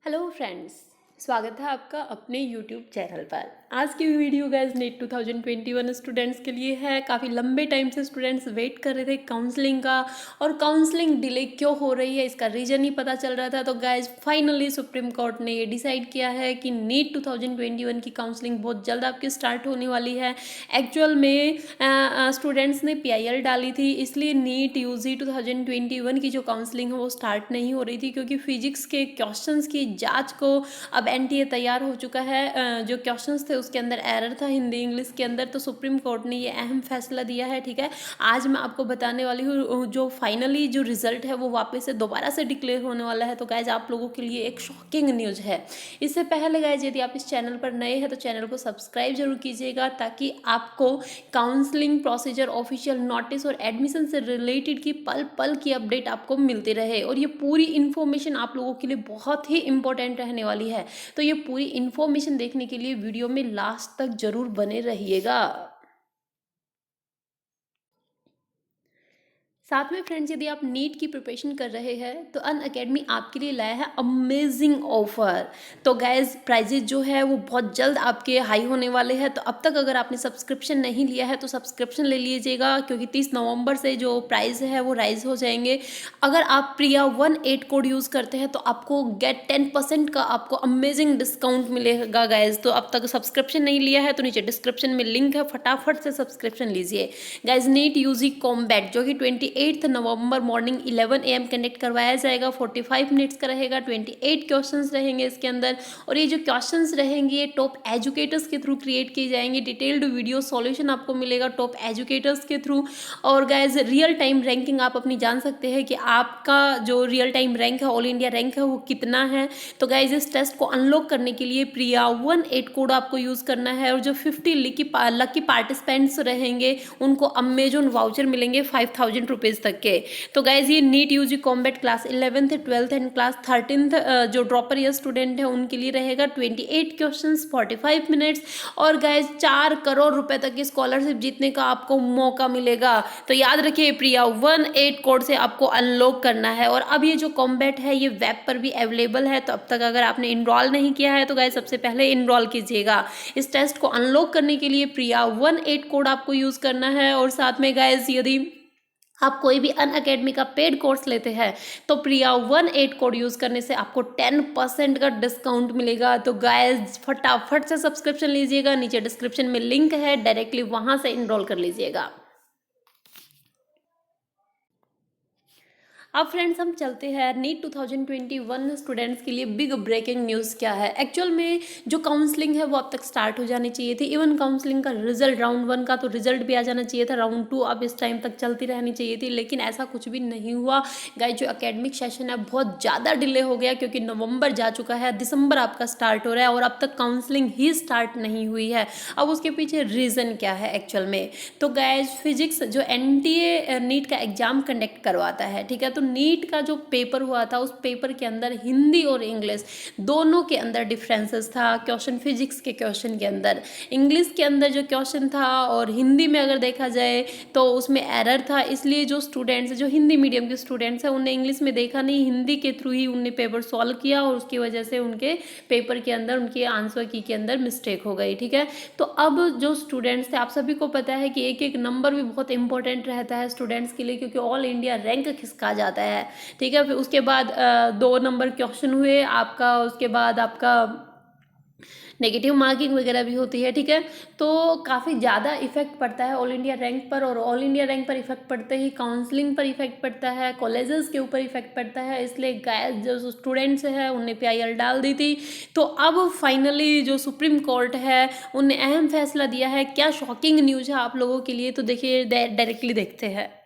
Hello friends, स्वागत है आपका अपने यूट्यूब चैनल पर। आज की वीडियो गाइस नीट 2021 स्टूडेंट्स के लिए है। काफ़ी लंबे टाइम से स्टूडेंट्स वेट कर रहे थे काउंसलिंग का, और काउंसलिंग डिले क्यों हो रही है इसका रीज़न ही पता चल रहा था। तो गाइस फाइनली सुप्रीम कोर्ट ने ये डिसाइड किया है कि नीट 2021 की काउंसलिंग बहुत जल्द आपकी स्टार्ट होने वाली है। एक्चुअल में स्टूडेंट्स ने PIL डाली थी, इसलिए नीट UG 2021 की जो काउंसलिंग है वो स्टार्ट नहीं हो रही थी, क्योंकि फिजिक्स के क्वेश्चंस की जांच को अब NTA तैयार हो चुका है। जो क्वेश्चंस थे उसके अंदर एरर था हिंदी इंग्लिश के अंदर, तो सुप्रीम कोर्ट ने ये अहम फैसला दिया है। ठीक है, आज मैं आपको बताने वाली हूँ जो फाइनली जो रिजल्ट है वो वापस से दोबारा से डिक्लेयर होने वाला है। तो गाइज आप लोगों के लिए एक शॉकिंग न्यूज़ है। इससे पहले गाइज यदि आप इस चैनल पर नए हैं तो चैनल को सब्सक्राइब जरूर कीजिएगा, ताकि आपको काउंसलिंग प्रोसीजर, ऑफिशियल नोटिस और एडमिशन से रिलेटेड की पल पल की अपडेट आपको मिलती रहे। और ये पूरी इन्फॉर्मेशन आप लोगों के लिए बहुत ही इंपॉर्टेंट रहने वाली है, तो ये पूरी इन्फॉर्मेशन देखने के लिए वीडियो में लास्ट तक जरूर बने रहिएगा। साथ में फ्रेंड्स, यदि आप नीट की प्रिपरेशन कर रहे हैं तो अनअकैडमी आपके लिए लाया है अमेजिंग ऑफर। तो गैस प्राइजेज जो है वो बहुत जल्द आपके हाई होने वाले हैं। तो अब तक अगर आपने सब्सक्रिप्शन नहीं लिया है तो सब्सक्रिप्शन ले लीजिएगा, क्योंकि 30 नवंबर से जो प्राइस है वो राइज हो जाएंगे। अगर आप प्रिया18 कोड यूज़ करते हैं तो आपको गेट 10% का आपको अमेजिंग डिस्काउंट मिलेगा गैस। तो अब तक सब्सक्रिप्शन नहीं लिया है तो नीचे डिस्क्रिप्शन में लिंक है, फटाफट से सब्सक्रिप्शन लीजिए। गैस नीट UG कॉम्बैट जो कि 28 नवंबर मॉर्निंग 11 AM कंडक्ट करवाया जाएगा, 45 मिनट्स का रहेगा, 28 क्वेश्चंस रहेंगे इसके अंदर। और ये जो क्वेश्चंस रहेंगे ये टॉप एजुकेटर्स के थ्रू क्रिएट किए जाएंगे। डिटेल्ड वीडियो सॉल्यूशन आपको मिलेगा टॉप एजुकेटर्स के थ्रू। और गाइज रियल टाइम रैंकिंग आप अपनी जान सकते हैं कि आपका जो रियल टाइम रैंक है, ऑल इंडिया रैंक है, वो कितना है। तो गाइज इस टेस्ट को अनलॉक करने के लिए प्रिया18 कोड आपको यूज़ करना है। और जो 50 लकी पार्टिसिपेंट्स रहेंगे उनको अमेजोन वाउचर मिलेंगे 5000 रुपीज़ तक के। तो गाइज ये NEET UG combat class 11th 12th and class 13th जो ड्रॉपर ईयर स्टूडेंट है उनके लिए रहेगा 28 क्वेश्चंस 45 मिनट्स। और गाइज 4 करोड़ रुपए तक की स्कॉलरशिप जीतने का आपको मौका मिलेगा। तो याद रखिए प्रिया18 कोड से आपको अनलॉक करना है। और अब ये जो कॉम्बैट है ये वेब पर भी अवेलेबल है, तो अब तक अगर आपने इनरोल नहीं किया है तो गाइज सबसे पहले इनरोल कीजिएगा। इस टेस्ट को अनलॉक करने के लिए प्रिया18 कोड आपको यूज़ करना है। और साथ में गाइज यदि आप कोई भी अनअकैडमी का पेड कोर्स लेते हैं तो प्रिया18 कोड यूज़ करने से आपको 10% का डिस्काउंट मिलेगा। तो गाइस फटाफट से सब्सक्रिप्शन लीजिएगा, नीचे डिस्क्रिप्शन में लिंक है, डायरेक्टली वहां से इनरोल कर लीजिएगा। अब फ्रेंड्स हम चलते हैं नीट 2021 स्टूडेंट्स के लिए बिग ब्रेकिंग न्यूज़ क्या है। एक्चुअल में जो काउंसलिंग है वो अब तक स्टार्ट हो जानी चाहिए थी। इवन काउंसलिंग का रिजल्ट राउंड 1 का तो रिजल्ट भी आ जाना चाहिए था, राउंड 2 अब इस टाइम तक चलती रहनी चाहिए थी, लेकिन ऐसा कुछ भी नहीं हुआ। गाइस जो एकेडमिक सेशन है बहुत ज़्यादा डिले हो गया, क्योंकि नवंबर जा चुका है, दिसंबर आपका स्टार्ट हो रहा है और अब तक काउंसलिंग ही स्टार्ट नहीं हुई है। अब उसके पीछे रीज़न क्या है एक्चुअल में। तो गाइस फिजिक्स जो NTA नीट का एग्जाम कंडक्ट करवाता है, ठीक है, तो नीट का जो पेपर हुआ था उस पेपर के अंदर हिंदी और इंग्लिश दोनों के अंदर डिफरेंसेस था। क्वेश्चन फिजिक्स के क्वेश्चन के अंदर, इंग्लिश के अंदर जो क्वेश्चन था और हिंदी में अगर देखा जाए तो उसमें एरर था। इसलिए जो स्टूडेंट्स, जो हिंदी मीडियम के स्टूडेंट्स हैं, उन्हें इंग्लिश में देखा नहीं, हिंदी के थ्रू ही उन्हें पेपर सॉल्व किया और उसकी वजह से उनके पेपर के अंदर, उनके आंसर की के अंदर मिस्टेक हो गई। ठीक है, तो अब जो स्टूडेंट्स थे, आप सभी को पता है कि एक एक नंबर भी बहुत इंपॉर्टेंट रहता है स्टूडेंट्स के लिए, क्योंकि ऑल इंडिया रैंक खिसका जाता है। ठीक है, फिर उसके बाद 2 नंबर क्वेश्चन हुए आपका, उसके बाद आपका नेगेटिव मार्किंग वगैरह भी होती है। ठीक है, तो काफ़ी ज़्यादा इफेक्ट पड़ता है ऑल इंडिया रैंक पर, और ऑल इंडिया रैंक पर इफेक्ट पड़ते ही काउंसलिंग पर इफेक्ट पड़ता है, कॉलेजेस के ऊपर इफेक्ट पड़ता है। इसलिए गाइस जो स्टूडेंट्स हैं उन्हें PIL डाल दी थी। तो अब फाइनली जो सुप्रीम कोर्ट है उन्हें अहम फैसला दिया है। क्या शॉकिंग न्यूज़ है आप लोगों के लिए, तो देखिए डायरेक्टली देखते हैं।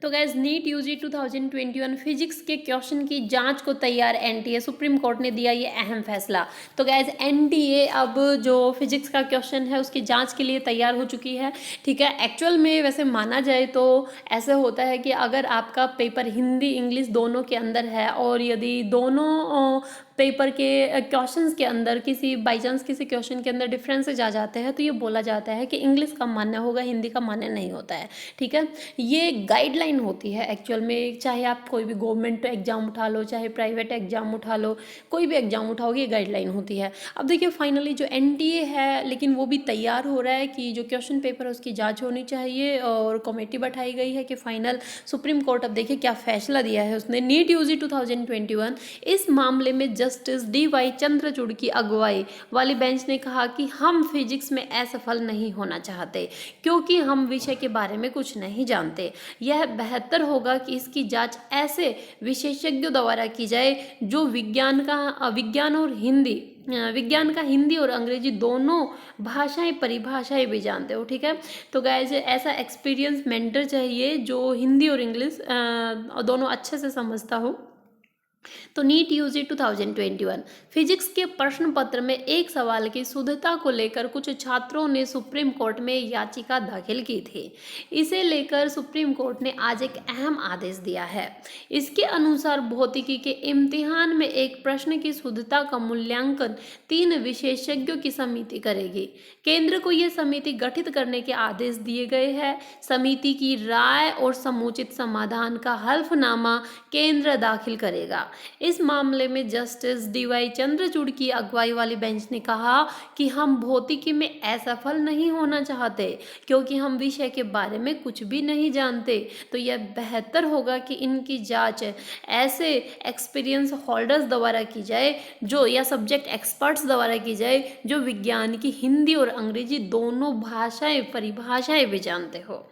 तो गैस नीट UG 2021 फिजिक्स के क्वेश्चन की जांच को तैयार NTA, सुप्रीम कोर्ट ने दिया ये अहम फैसला। तो गैस NTA अब जो फिजिक्स का क्वेश्चन है उसकी जांच के लिए तैयार हो चुकी है। ठीक है, एक्चुअल में वैसे माना जाए तो ऐसे होता है कि अगर आपका पेपर हिंदी इंग्लिश दोनों के अंदर है और यदि दोनों पेपर के क्वेश्चंस के अंदर किसी बाई चांस किसी क्वेश्चन के अंदर डिफरेंसेज आ जाते हैं तो ये बोला जाता है कि इंग्लिश का मान्य होगा, हिंदी का मान्य नहीं होता है। ठीक है, ये गाइडलाइन होती है एक्चुअल में। चाहे आप कोई भी गवर्नमेंट एग्जाम उठा लो, चाहे प्राइवेट एग्जाम उठा लो, कोई भी एग्जाम उठाओगे ये गाइडलाइन होती है। अब देखिए फाइनली जो एनटीए है, लेकिन वो भी तैयार हो रहा है कि जो क्वेश्चन पेपर है उसकी जाँच होनी चाहिए और कमेटी बैठाई गई है कि फाइनल सुप्रीम कोर्ट अब देखिए क्या फैसला दिया है उसने। नीट यूजी 2021 इस मामले में जस्टिस DY चंद्रचूड़ की अगुवाई वाली बेंच ने कहा कि हम फिजिक्स में असफल नहीं होना चाहते क्योंकि हम विषय के बारे में कुछ नहीं जानते। यह बेहतर होगा कि इसकी जांच ऐसे विशेषज्ञों द्वारा की जाए जो विज्ञान का हिंदी और अंग्रेजी दोनों भाषाएं परिभाषाएं भी जानते हो। ठीक है, तो गाइज ऐसा एक्सपीरियंस मेंटर चाहिए जो हिंदी और इंग्लिश दोनों अच्छे से समझता हो। तो नीट यूजी 2021 फिजिक्स के प्रश्न पत्र में एक सवाल की शुद्धता को लेकर कुछ छात्रों ने सुप्रीम कोर्ट में याचिका दाखिल की थी। इसे लेकर सुप्रीम कोर्ट ने आज एक अहम आदेश दिया है। इसके अनुसार भौतिकी के इम्तिहान में एक प्रश्न की शुद्धता का मूल्यांकन 3 विशेषज्ञों की समिति करेगी। केंद्र को यह समिति गठित करने के आदेश दिए गए हैं। समिति की राय और समुचित समाधान का हल्फनामा केंद्र दाखिल करेगा। इस मामले में जस्टिस DY चंद्रचूड़ की अगुवाई वाली बेंच ने कहा कि हम भौतिकी में असफल नहीं होना चाहते क्योंकि हम विषय के बारे में कुछ भी नहीं जानते। तो यह बेहतर होगा कि इनकी जांच ऐसे एक्सपीरियंस होल्डर्स द्वारा की जाए जो या सब्जेक्ट एक्सपर्ट्स द्वारा की जाए जो विज्ञान की हिंदी और अंग्रेजी दोनों भाषाएं परिभाषाएं भी जानते हो।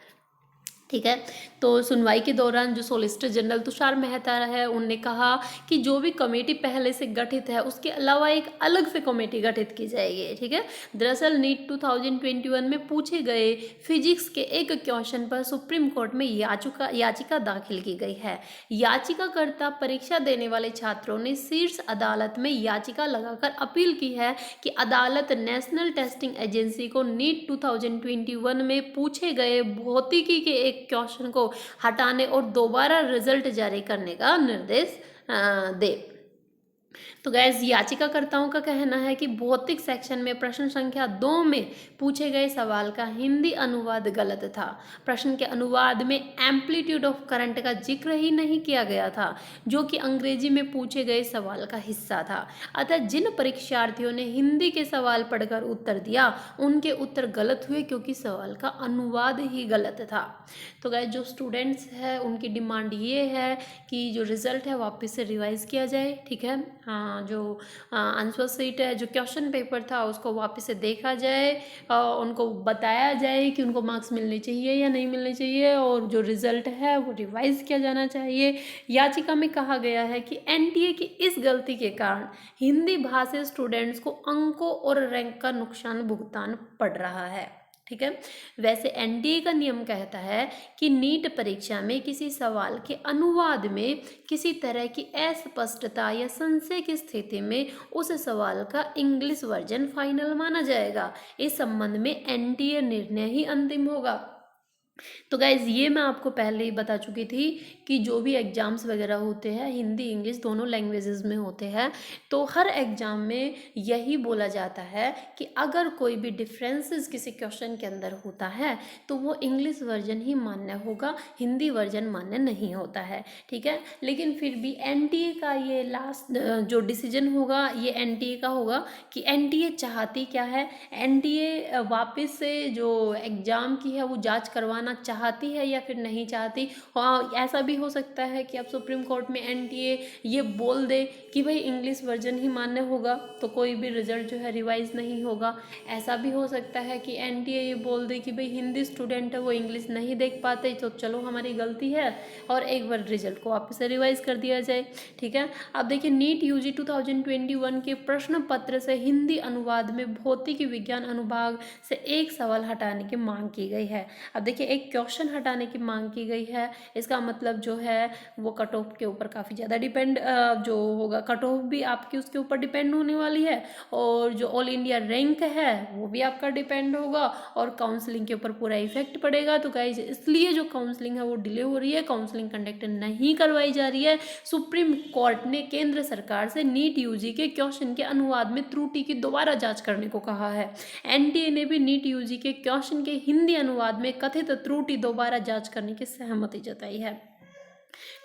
ठीक है, तो सुनवाई के दौरान जो सॉलिसिटर जनरल तुषार मेहता है उनने कहा कि जो भी कमेटी पहले से गठित है उसके अलावा एक अलग से कमेटी गठित की जाएगी। ठीक है, दरअसल नीट 2021 में पूछे गए फिजिक्स के एक क्वेश्चन पर सुप्रीम कोर्ट में याचिका दाखिल की गई है। याचिकाकर्ता परीक्षा देने वाले छात्रों ने शीर्ष अदालत में याचिका लगाकर अपील की है कि अदालत नेशनल टेस्टिंग एजेंसी को नीट 2021 में पूछे गए भौतिकी के एक क्वेश्चन को हटाने और दोबारा रिजल्ट जारी करने का निर्देश दे। तो गैस याचिकाकर्ताओं का कहना है कि भौतिक सेक्शन में प्रश्न संख्या 2 में पूछे गए सवाल का हिंदी अनुवाद गलत था। प्रश्न के अनुवाद में एम्पलीट्यूड ऑफ करंट का जिक्र ही नहीं किया गया था जो कि अंग्रेजी में पूछे गए सवाल का हिस्सा था। अतः जिन परीक्षार्थियों ने हिंदी के सवाल पढ़कर उत्तर दिया उनके उत्तर गलत हुए क्योंकि सवाल का अनुवाद ही गलत था। तो गैस जो स्टूडेंट्स हैं उनकी डिमांड ये है कि जो रिजल्ट है वापस से रिवाइज किया जाए। ठीक है, जो आंसर शीट है, जो क्वेश्चन पेपर था उसको वापस से देखा जाए, उनको बताया जाए कि उनको मार्क्स मिलने चाहिए या नहीं मिलने चाहिए और जो रिजल्ट है वो रिवाइज किया जाना चाहिए। याचिका में कहा गया है कि एनटीए की इस गलती के कारण हिंदी भाषी स्टूडेंट्स को अंकों और रैंक का नुकसान भुगतान पड़ रहा है। ठीक है, वैसे एनटीए का नियम कहता है कि नीट परीक्षा में किसी सवाल के अनुवाद में किसी तरह की अस्पष्टता या संशय की स्थिति में उस सवाल का इंग्लिश वर्जन फाइनल माना जाएगा। इस संबंध में एनटीए निर्णय ही अंतिम होगा। तो गाइज़ ये मैं आपको पहले ही बता चुकी थी कि जो भी एग्ज़ाम्स वगैरह होते हैं हिंदी इंग्लिश दोनों लैंग्वेजेस में होते हैं, तो हर एग्ज़ाम में यही बोला जाता है कि अगर कोई भी डिफरेंसेस किसी क्वेश्चन के अंदर होता है तो वो इंग्लिश वर्जन ही मान्य होगा, हिंदी वर्जन मान्य नहीं होता है। ठीक है, लेकिन फिर भी एनटीए का ये लास्ट जो डिसीजन होगा ये एनटीए का होगा कि एनटीए चाहती क्या है। एनटीए वापस से जो एग्ज़ाम की है वो जांच करवाना चाहती है या फिर नहीं चाहती। हाँ, ऐसा भी हो सकता है कि अब सुप्रीम कोर्ट में एनटीए ये बोल दे कि भाई इंग्लिश वर्जन ही मान्य होगा तो कोई भी रिजल्ट जो है रिवाइज नहीं होगा। ऐसा भी हो सकता है कि एनटीए ये बोल दे कि भाई हिंदी स्टूडेंट है वो इंग्लिश नहीं देख पाते तो चलो हमारी गलती है और एक बार रिजल्ट को वापस से रिवाइज कर दिया जाए। ठीक है, अब देखिए नीट यूजी 2021 के प्रश्न पत्र से हिंदी अनुवाद में भौतिकी विज्ञान अनुभाग से एक सवाल हटाने की मांग की गई है। अब देखिए एक क्वेश्चन हटाने की मांग की गई है। इसका मतलब जो है वो कट ऑफ के ऊपर काफ़ी ज़्यादा डिपेंड जो होगा, कट ऑफ भी आपकी उसके ऊपर डिपेंड होने वाली है, और जो ऑल इंडिया रैंक है वो भी आपका डिपेंड होगा, और काउंसलिंग के ऊपर पूरा इफेक्ट पड़ेगा। तो गाइज इसलिए जो काउंसलिंग है वो डिले हो रही है, काउंसलिंग कंडक्ट नहीं करवाई जा रही है। सुप्रीम कोर्ट ने केंद्र सरकार से नीट यूजी के क्वेश्चन के अनुवाद में त्रुटि की दोबारा जांच करने को कहा है। एनटीए ने भी नीट यूजी के क्वेश्चन के हिंदी अनुवाद में कथित त्रुटि दोबारा जांच करने की सहमति जताई है।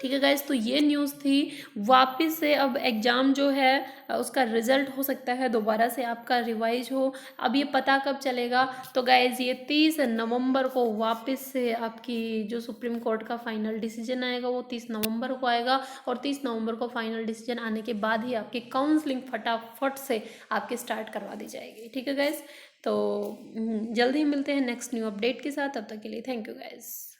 ठीक है गाइज, तो ये न्यूज़ थी। वापस से अब एग्ज़ाम जो है उसका रिजल्ट हो सकता है दोबारा से आपका रिवाइज हो। अब ये पता कब चलेगा, तो गाइज ये 30 नवंबर को वापस से आपकी जो सुप्रीम कोर्ट का फाइनल डिसीजन आएगा वो 30 नवंबर को आएगा, और 30 नवंबर को फाइनल डिसीजन आने के बाद ही आपकी काउंसलिंग फटाफट से आपके स्टार्ट करवा दी जाएगी। ठीक है गाइज, तो जल्दी ही मिलते हैं नेक्स्ट न्यू अपडेट के साथ। तब तक के लिए थैंक यू गाइज।